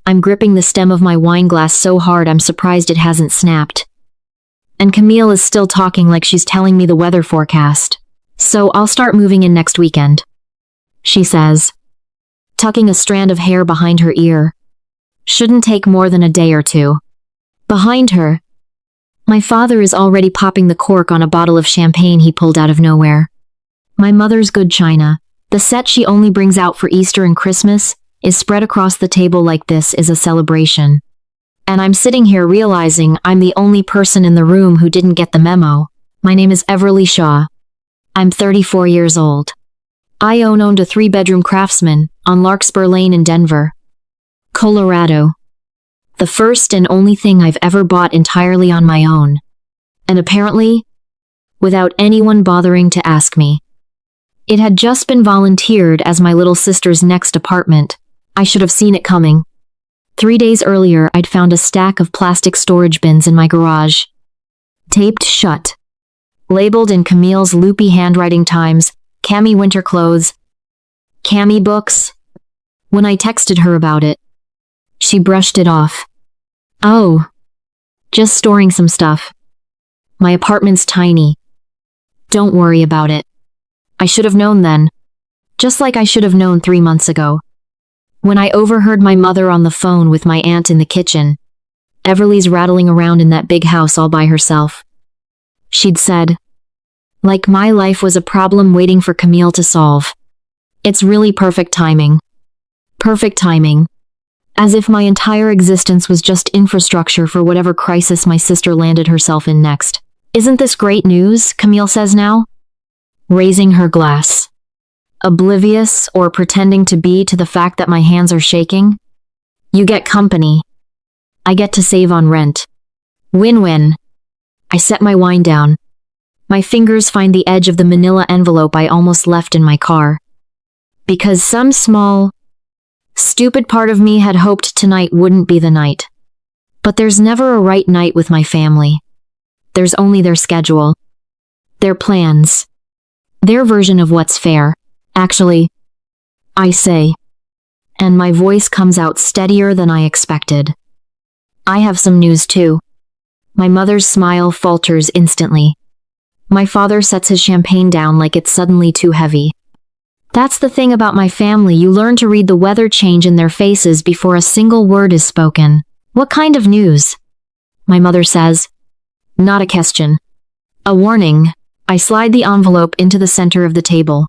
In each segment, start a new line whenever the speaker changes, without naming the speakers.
I'm gripping the stem of my wine glass so hard I'm surprised it hasn't snapped. And Camille is still talking like she's telling me the weather forecast. So I'll start moving in next weekend, she says, tucking a strand of hair behind her ear. Shouldn't take more than a day or two. Behind her, my father is already popping the cork on a bottle of champagne he pulled out of nowhere. My mother's good china, the set she only brings out for Easter and Christmas, is spread across the table like this is a celebration. And I'm sitting here realizing I'm the only person in the room who didn't get the memo. My name is Everly Shaw. I'm 34 years old. I owned a 3-bedroom Craftsman on Larkspur Lane in Denver, Colorado. The first and only thing I've ever bought entirely on my own. And apparently, without anyone bothering to ask me. It had just been volunteered as my little sister's next apartment. I should have seen it coming. 3 days earlier, I'd found a stack of plastic storage bins in my garage. Taped shut. Labeled in Camille's loopy handwriting times, Cami winter clothes, Cami books. When I texted her about it, she brushed it off. Oh, just storing some stuff. My apartment's tiny. Don't worry about it. I should have known then. Just like I should have known 3 months ago. When I overheard my mother on the phone with my aunt in the kitchen. Everly's rattling around in that big house all by herself. She'd said, like my life was a problem waiting for Camille to solve. It's really perfect timing. Perfect timing. As if my entire existence was just infrastructure for whatever crisis my sister landed herself in next. Isn't this great news? Camille says now, raising her glass. Oblivious or pretending to be to the fact that my hands are shaking. You get company. I get to save on rent. Win-win. I set my wine down. My fingers find the edge of the manila envelope I almost left in my car. Because some small, stupid part of me had hoped tonight wouldn't be the night. But there's never a right night with my family. There's only their schedule. Their plans. Their version of what's fair. Actually, I say. And my voice comes out steadier than I expected. I have some news too. My mother's smile falters instantly. My father sets his champagne down like it's suddenly too heavy. That's the thing about my family, you learn to read the weather change in their faces before a single word is spoken. What kind of news? My mother says. Not a question. A warning. I slide the envelope into the center of the table.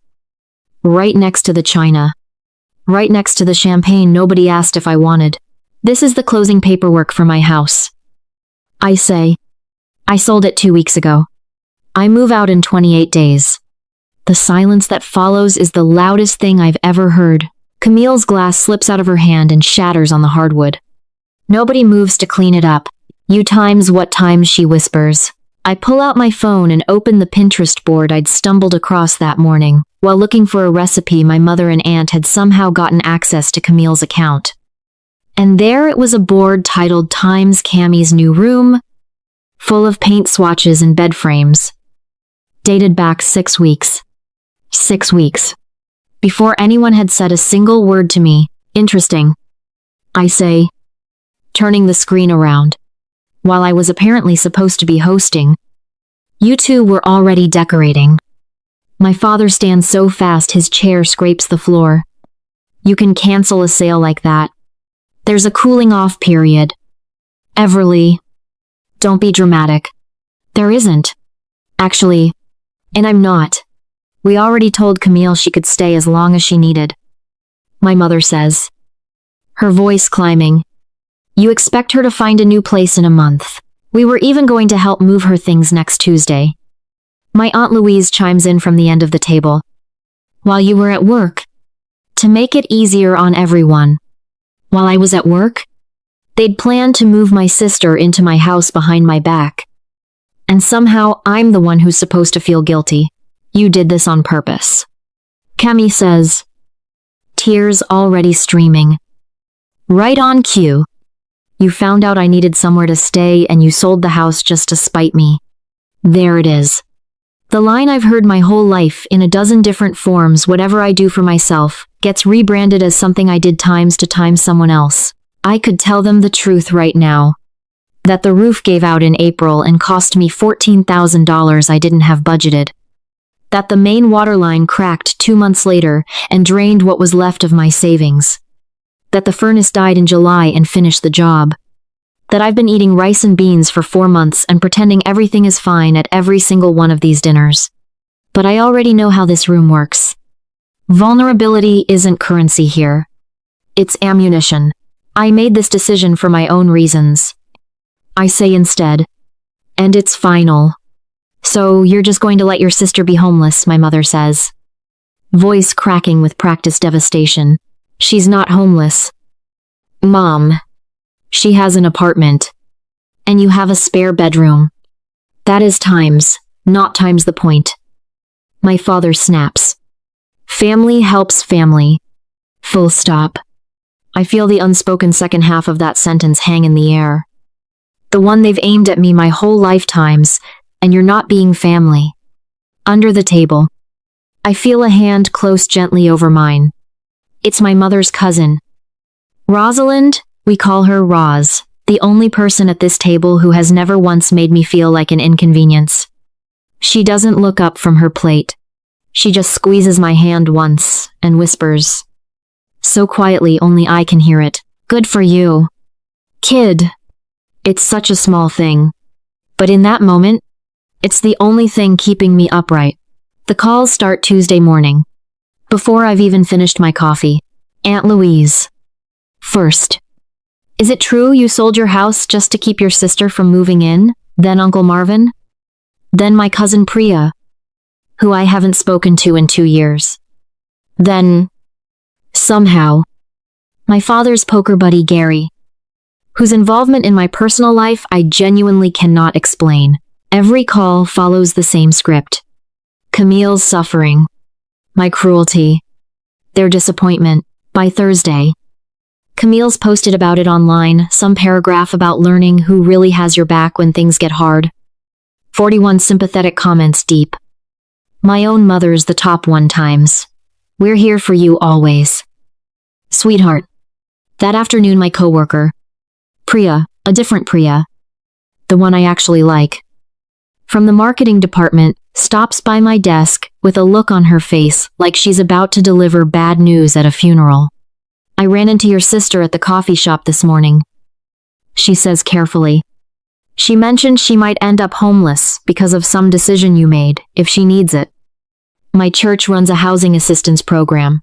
Right next to the china. Right next to the champagne nobody asked if I wanted. This is the closing paperwork for my house. I say. I sold it 2 weeks ago. I move out in 28 days. The silence that follows is the loudest thing I've ever heard. Camille's glass slips out of her hand and shatters on the hardwood. Nobody moves to clean it up. You times what times, she whispers. I pull out my phone and open the Pinterest board I'd stumbled across that morning. While looking for a recipe, my mother and aunt had somehow gotten access to Camille's account. And there it was, a board titled Times Cami's New Room, full of paint swatches and bed frames. Dated back 6 weeks. 6 weeks. Before anyone had said a single word to me. Interesting. I say, turning the screen around. While I was apparently supposed to be hosting, you two were already decorating. My father stands so fast his chair scrapes the floor. You can cancel a sale like that. There's a cooling off period. Everly, don't be dramatic. There isn't. Actually, and I'm not. We already told Camille she could stay as long as she needed. My mother says, her voice climbing. You expect her to find a new place in a month. We were even going to help move her things next Tuesday. My Aunt Louise chimes in from the end of the table. While you were at work. To make it easier on everyone. While I was at work? They'd planned to move my sister into my house behind my back. And somehow I'm the one who's supposed to feel guilty. You did this on purpose. Cami says. Tears already streaming. Right on cue. You found out I needed somewhere to stay and you sold the house just to spite me. There it is. The line I've heard my whole life in a dozen different forms. Whatever I do for myself gets rebranded as something I did times to times someone else. I could tell them the truth right now. That the roof gave out in April and cost me $14,000 I didn't have budgeted. That the main water line cracked 2 months later and drained what was left of my savings. That the furnace died in July and finished the job. That I've been eating rice and beans for 4 months and pretending everything is fine at every single one of these dinners. But I already know how this room works. Vulnerability isn't currency here. It's ammunition. I made this decision for my own reasons. I say instead. And it's final. So you're just going to let your sister be homeless, my mother says. Voice cracking with practiced devastation. She's not homeless. Mom. She has an apartment. And you have a spare bedroom. That is times, not times the point. My father snaps. Family helps family. Full stop. I feel the unspoken second half of that sentence hang in the air. The one they've aimed at me my whole lifetimes, and you're not being family. Under the table. I feel a hand close gently over mine. It's my mother's cousin. Rosalind, we call her Roz, the only person at this table who has never once made me feel like an inconvenience. She doesn't look up from her plate. She just squeezes my hand once and whispers. So quietly only I can hear it. Good for you. Kid. It's such a small thing. But in that moment, it's the only thing keeping me upright. The calls start Tuesday morning. Before I've even finished my coffee. Aunt Louise. First. Is it true you sold your house just to keep your sister from moving in? Then Uncle Marvin? Then my cousin Priya, who I haven't spoken to in 2 years. Then, somehow, my father's poker buddy Gary, whose involvement in my personal life I genuinely cannot explain. Every call follows the same script. Camille's suffering. My cruelty. Their disappointment. By Thursday, Camille's posted about it online, some paragraph about learning who really has your back when things get hard. 41 sympathetic comments deep. My own mother's the top 1 times. We're here for you always. Sweetheart. That afternoon my coworker, Priya, a different Priya, the one I actually like, from the marketing department, stops by my desk with a look on her face like she's about to deliver bad news at a funeral. I ran into your sister at the coffee shop this morning, she says carefully. She mentioned she might end up homeless because of some decision you made, if she needs it. My church runs a housing assistance program.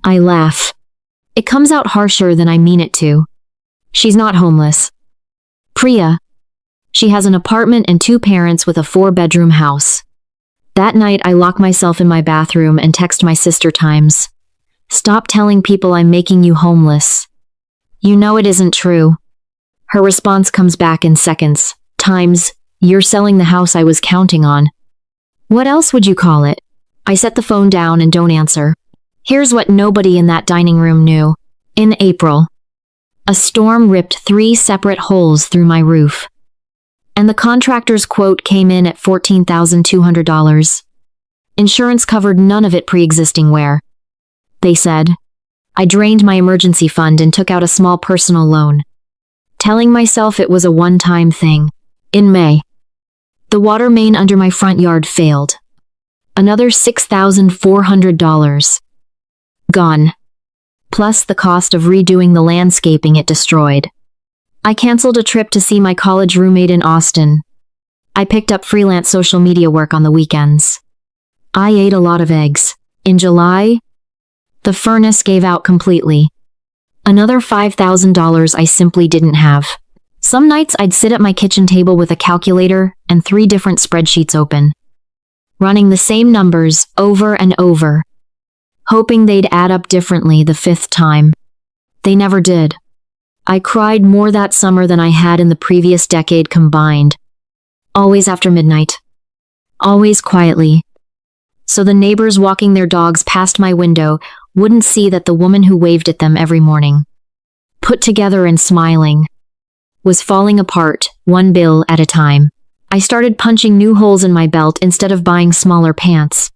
I laugh. It comes out harsher than I mean it to. She's not homeless. Priya. She has an apartment and 2 parents with a 4-bedroom house. That night I lock myself in my bathroom and text my sister times. Stop telling people I'm making you homeless. You know it isn't true. Her response comes back in seconds. Times, you're selling the house I was counting on. What else would you call it? I set the phone down and don't answer. Here's what nobody in that dining room knew. In April, a storm ripped 3 separate holes through my roof. And the contractor's quote came in at $14,200. Insurance covered none of it pre-existing wear. They said. I drained my emergency fund and took out a small personal loan, telling myself it was a one-time thing. In May, the water main under my front yard failed. Another $6,400. Gone. Plus the cost of redoing the landscaping it destroyed. I canceled a trip to see my college roommate in Austin. I picked up freelance social media work on the weekends. I ate a lot of eggs. In July, the furnace gave out completely. Another $5,000 I simply didn't have. Some nights I'd sit at my kitchen table with a calculator and 3 different spreadsheets open, running the same numbers over and over, hoping they'd add up differently the 5th time. They never did. I cried more that summer than I had in the previous decade combined. Always after midnight. Always quietly. So the neighbors walking their dogs past my window wouldn't see that the woman who waved at them every morning, put together and smiling, was falling apart, one bill at a time. I started punching new holes in my belt instead of buying smaller pants.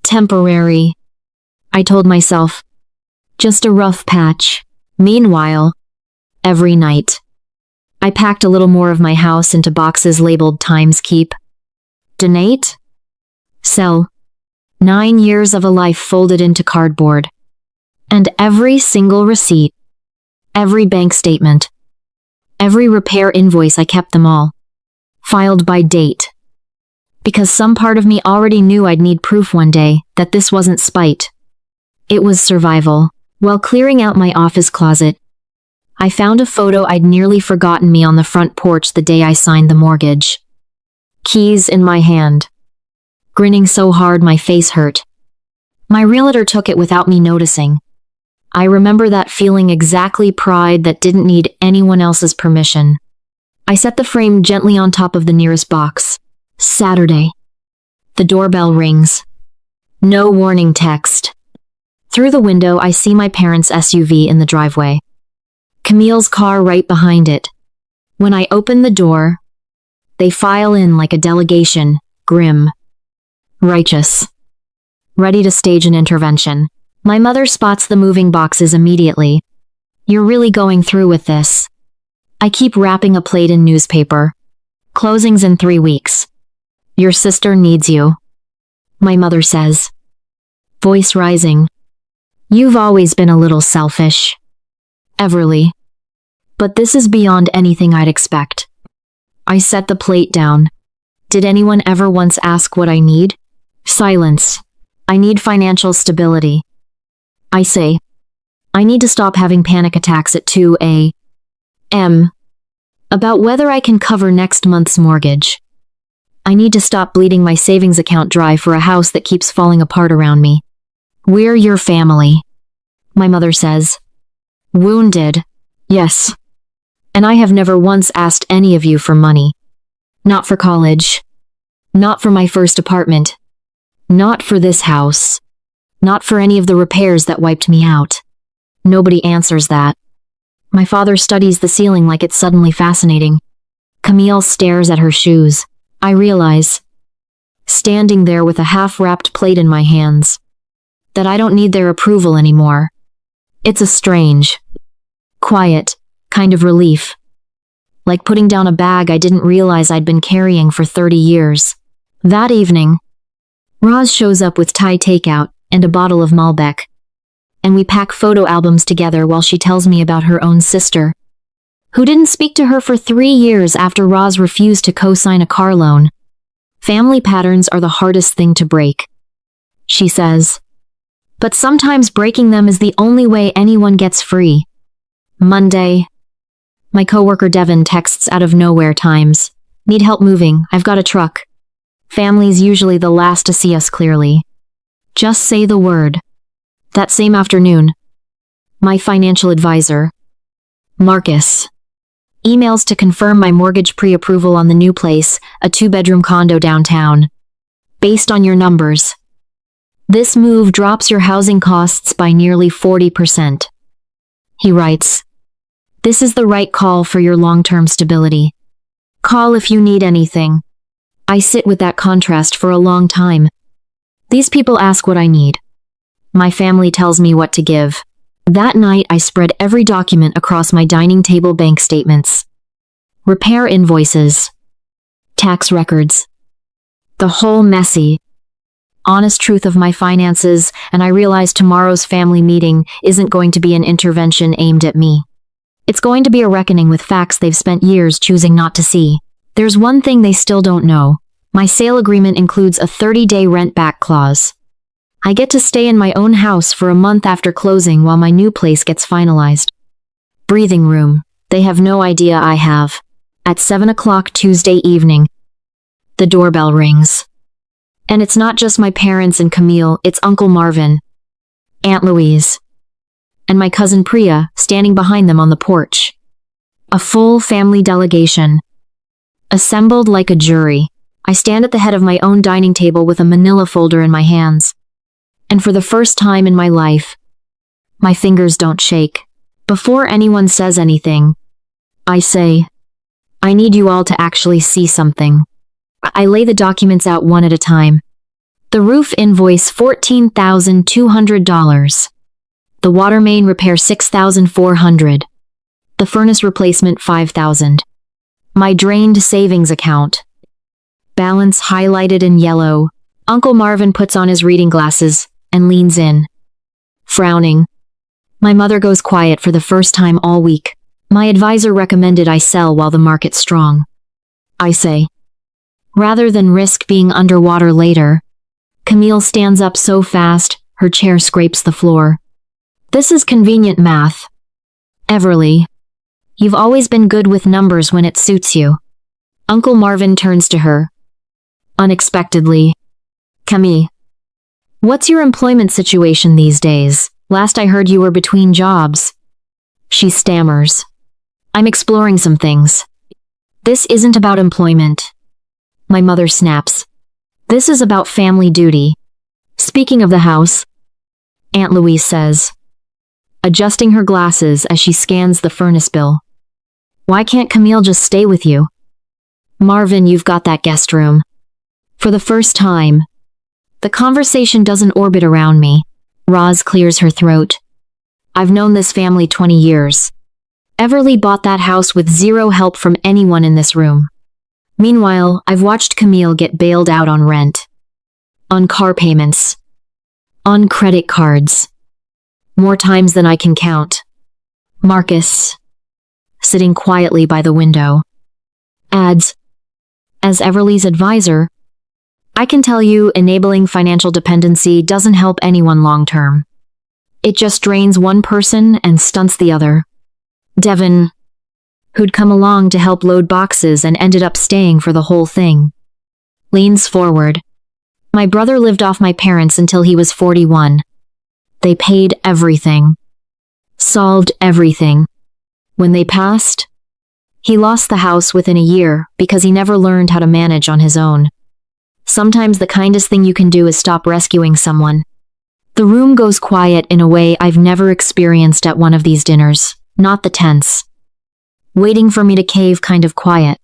Temporary, I told myself. Just a rough patch. Meanwhile, every night. I packed a little more of my house into boxes labeled Times Keep, Donate, Sell. 9 years of a life folded into cardboard. And every single receipt, every bank statement, every repair invoice, I kept them all, filed by date. Because some part of me already knew I'd need proof one day that this wasn't spite. It was survival. While clearing out my office closet, I found a photo I'd nearly forgotten me on the front porch the day I signed the mortgage. Keys in my hand. Grinning so hard my face hurt. My realtor took it without me noticing. I remember that feeling exactly, pride that didn't need anyone else's permission. I set the frame gently on top of the nearest box. Saturday. The doorbell rings. No warning text. Through the window, I see my parents' SUV in the driveway. Camille's car right behind it. When I open the door, they file in like a delegation, grim, righteous, ready to stage an intervention. My mother spots the moving boxes immediately. You're really going through with this. I keep wrapping a plate in newspaper. Closing's in 3 weeks. Your sister needs you, my mother says, voice rising. You've always been a little selfish, Everly. But this is beyond anything I'd expect. I set the plate down. Did anyone ever once ask what I need? Silence. I need financial stability. I say, I need to stop having panic attacks at 2 a.m. about whether I can cover next month's mortgage. I need to stop bleeding my savings account dry for a house that keeps falling apart around me. We're your family, my mother says. Wounded, yes. And I have never once asked any of you for money. Not for college. Not for my first apartment. Not for this house. Not for any of the repairs that wiped me out. Nobody answers that. My father studies the ceiling like it's suddenly fascinating. Camille stares at her shoes. I realize, standing there with a half-wrapped plate in my hands, that I don't need their approval anymore. It's a strange, quiet kind of relief. Like putting down a bag I didn't realize I'd been carrying for 30 years. That evening, Roz shows up with Thai takeout and a bottle of Malbec. And we pack photo albums together while she tells me about her own sister, who didn't speak to her for 3 years after Roz refused to co-sign a car loan. Family patterns are the hardest thing to break, she says. But sometimes breaking them is the only way anyone gets free. Monday. My coworker Devin texts out of nowhere times. Need help moving, I've got a truck. Family's usually the last to see us clearly. Just say the word. That same afternoon, my financial advisor, Marcus, emails to confirm my mortgage pre-approval on the new place, a 2-bedroom condo downtown. Based on your numbers, this move drops your housing costs by nearly 40%. He writes, this is the right call for your long-term stability. Call if you need anything. I sit with that contrast for a long time. These people ask what I need. My family tells me what to give. That night I spread every document across my dining table, bank statements, repair invoices, tax records, the whole messy, honest truth of my finances, and I realized tomorrow's family meeting isn't going to be an intervention aimed at me. It's going to be a reckoning with facts they've spent years choosing not to see. There's one thing they still don't know. My sale agreement includes a 30-day rent-back clause. I get to stay in my own house for a month after closing while my new place gets finalized. Breathing room. They have no idea I have. At 7 o'clock Tuesday evening, the doorbell rings. And it's not just my parents and Camille, it's Uncle Marvin, Aunt Louise, and my cousin Priya standing behind them on the porch. A full family delegation. Assembled like a jury. I stand at the head of my own dining table with a manila folder in my hands. And for the first time in my life, my fingers don't shake. Before anyone says anything, I say, I need you all to actually see something. I lay the documents out one at a time. The roof invoice $14,200. The water main repair $6,400. The furnace replacement 5,000. My drained savings account. Balance highlighted in yellow. Uncle Marvin puts on his reading glasses and leans in, frowning. My mother goes quiet for the first time all week. My advisor recommended I sell while the market's strong. I say, rather than risk being underwater later. Camille stands up so fast, her chair scrapes the floor. This is convenient math. Everly, you've always been good with numbers when it suits you. Uncle Marvin turns to her. Unexpectedly. Camille, what's your employment situation these days? Last I heard you were between jobs. She stammers. I'm exploring some things. This isn't about employment. My mother snaps. This is about family duty. Speaking of the house, Aunt Louise says, adjusting her glasses as she scans the furnace bill. Why can't Camille just stay with you? Marvin, you've got that guest room. For the first time, the conversation doesn't orbit around me. Roz clears her throat. I've known this family 20 years. Everly bought that house with zero help from anyone in this room. Meanwhile, I've watched Camille get bailed out on rent, on car payments, on credit cards. More times than I can count. Marcus, sitting quietly by the window, adds, as Everly's advisor, I can tell you enabling financial dependency doesn't help anyone long-term. It just drains one person and stunts the other. Devin, who'd come along to help load boxes and ended up staying for the whole thing, leans forward. My brother lived off my parents until he was 41. They paid everything. Solved everything. When they passed, he lost the house within a year because he never learned how to manage on his own. Sometimes the kindest thing you can do is stop rescuing someone. The room goes quiet in a way I've never experienced at one of these dinners, not the tense, waiting for me to cave kind of quiet,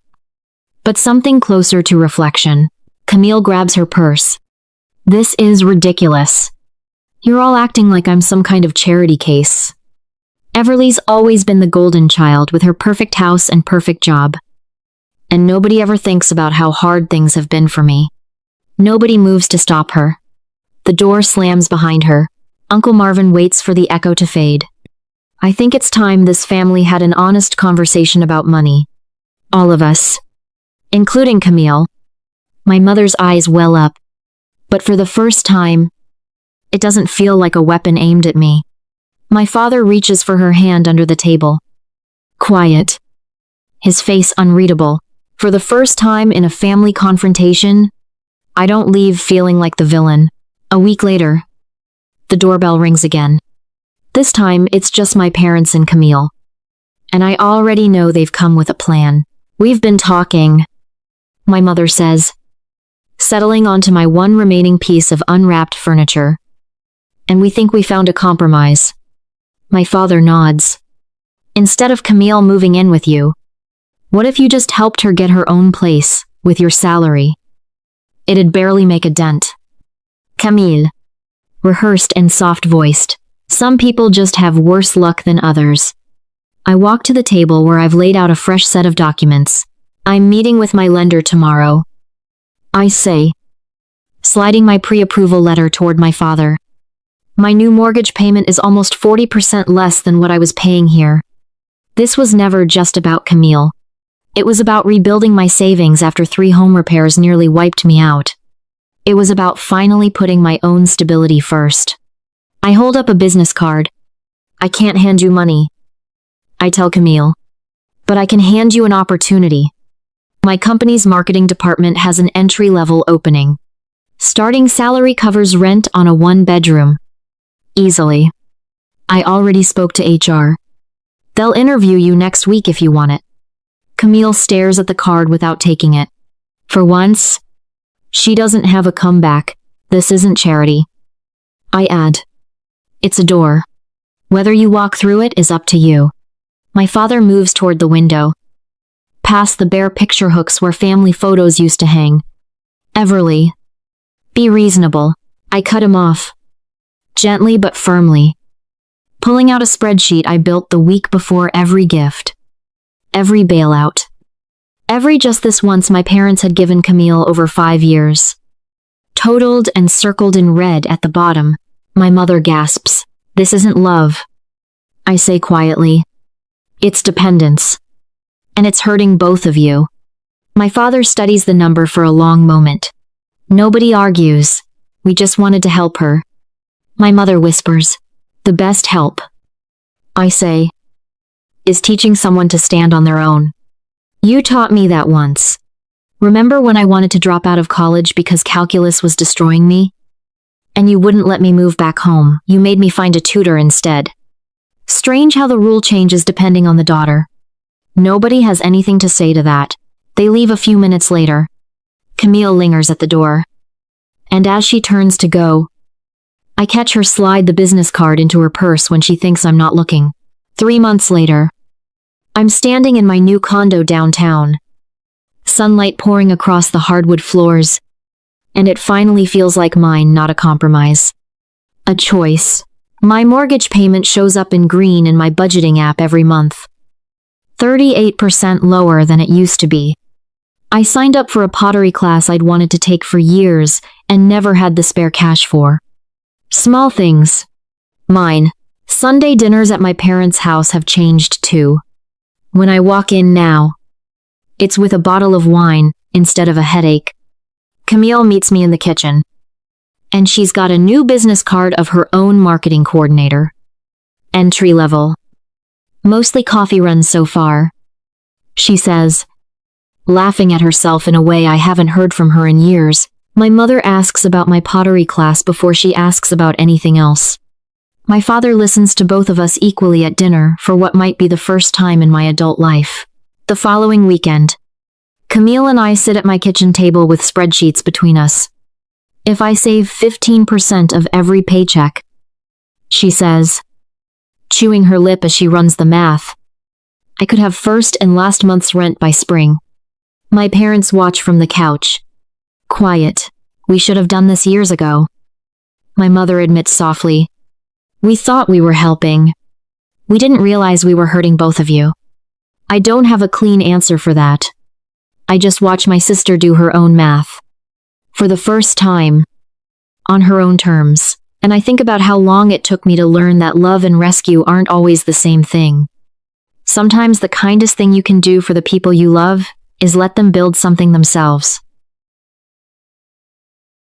but something closer to reflection. Camille grabs her purse. This is ridiculous. You're all acting like I'm some kind of charity case. Everly's always been the golden child with her perfect house and perfect job. And nobody ever thinks about how hard things have been for me. Nobody moves to stop her. The door slams behind her. Uncle Marvin waits for the echo to fade. I think it's time this family had an honest conversation about money. All of us. Including Camille. My mother's eyes well up. But for the first time, it doesn't feel like a weapon aimed at me. My father reaches for her hand under the table. Quiet. His face unreadable. For the first time in a family confrontation, I don't leave feeling like the villain. A week later, the doorbell rings again. This time, it's just my parents and Camille. And I already know they've come with a plan. We've been talking, my mother says, settling onto my one remaining piece of unwrapped furniture. And we think we found a compromise. My father nods. Instead of Camille moving in with you, what if you just helped her get her own place, with your salary? It'd barely make a dent. Camille, rehearsed and soft-voiced. Some people just have worse luck than others. I walk to the table where I've laid out a fresh set of documents. I'm meeting with my lender tomorrow. I say, sliding my pre-approval letter toward my father. My new mortgage payment is almost 40% less than what I was paying here. This was never just about Camille. It was about rebuilding my savings after 3 home repairs nearly wiped me out. It was about finally putting my own stability first. I hold up a business card. I can't hand you money, I tell Camille. But I can hand you an opportunity. My company's marketing department has an entry-level opening. Starting salary covers rent on a 1-bedroom. Easily. I already spoke to HR. They'll interview you next week if you want it. Camille stares at the card without taking it. For once, she doesn't have a comeback. This isn't charity. I add, it's a door. Whether you walk through it is up to you. My father moves toward the window, past the bare picture hooks where family photos used to hang. Everly, be reasonable. I cut him off. Gently but firmly. Pulling out a spreadsheet I built the week before every gift. every bailout. Every just this once my parents had given Camille over 5 years. Totaled and circled in red at the bottom, my mother gasps, "This isn't love." I say quietly, "It's dependence. And it's hurting both of you." My father studies the number for a long moment. "Nobody argues. We just wanted to help her." My mother whispers, "The best help," I say, "is teaching someone to stand on their own. You taught me that once. Remember when I wanted to drop out of college because calculus was destroying me? And you wouldn't let me move back home. You made me find a tutor instead." Strange how the rule changes depending on the daughter. Nobody has anything to say to that. They leave a few minutes later. Camille lingers at the door. And as she turns to go, I catch her slide the business card into her purse when she thinks I'm not looking. 3 months later, I'm standing in my new condo downtown. Sunlight pouring across the hardwood floors, and it finally feels like mine, not a compromise. A choice. My mortgage payment shows up in green in my budgeting app every month. 38% lower than it used to be. I signed up for a pottery class I'd wanted to take for years and never had the spare cash for. Small things. Mine. Sunday dinners at my parents' house have changed too. When I walk in now, it's with a bottle of wine instead of a headache. Camille meets me in the kitchen, and she's got a new business card of her own marketing coordinator. Entry level. Mostly coffee runs so far, she says, laughing at herself in a way I haven't heard from her in years. My mother asks about my pottery class before she asks about anything else. My father listens to both of us equally at dinner for what might be the first time in my adult life. The following weekend, Camille and I sit at my kitchen table with spreadsheets between us. "If I save 15% of every paycheck," she says, chewing her lip as she runs the math, "I could have first and last month's rent by spring." My parents watch from the couch. Quiet. "We should have done this years ago." My mother admits softly, "We thought we were helping. We didn't realize we were hurting both of you." I don't have a clean answer for that. I just watch my sister do her own math. For the first time, on her own terms, and I think about how long it took me to learn that love and rescue aren't always the same thing. Sometimes the kindest thing you can do for the people you love is let them build something themselves.